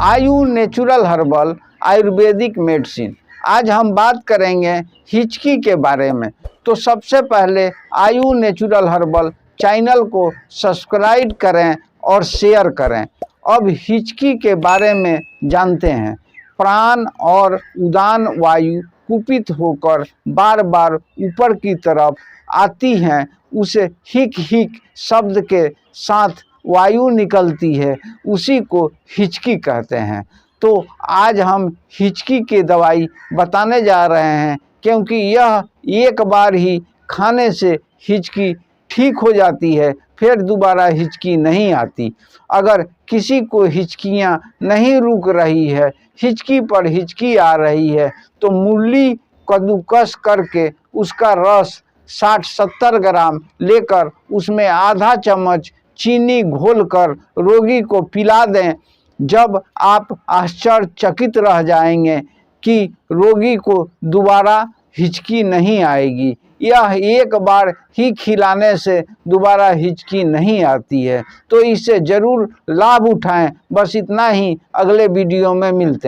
आयु natural herbal Ayurvedic medicine. आज हम बात करेंगे हिचकी के बारे में। तो सबसे पहले आयु नेचुरल हर्बल चैनल को सब्सक्राइब करें और शेयर करें। अब हिचकी के बारे में जानते हैं। प्राण और उदान वायु कुपित होकर बार बार ऊपर की तरफ आती हैं, उसे हिक हिक शब्द के साथ वायु निकलती है, उसी को हिचकी कहते हैं। तो आज हम हिचकी की दवाई बताने जा रहे हैं, क्योंकि यह एक बार ही खाने से हिचकी ठीक हो जाती है, फिर दोबारा हिचकी नहीं आती। अगर किसी को हिचकियां नहीं रुक रही है, हिचकी पर हिचकी आ रही है, तो मूली कद्दूकस करके उसका रस 60-70 ग्राम लेकर उसमें आधा चम्मच चीनी घोलकर रोगी को पिला दें। जब आप आश्चर्यचकित रह जाएंगे कि रोगी को दोबारा हिचकी नहीं आएगी। यह एक बार ही खिलाने से दोबारा हिचकी नहीं आती है। तो इससे ज़रूर लाभ उठाएं। बस इतना ही, अगले वीडियो में मिलते हैं।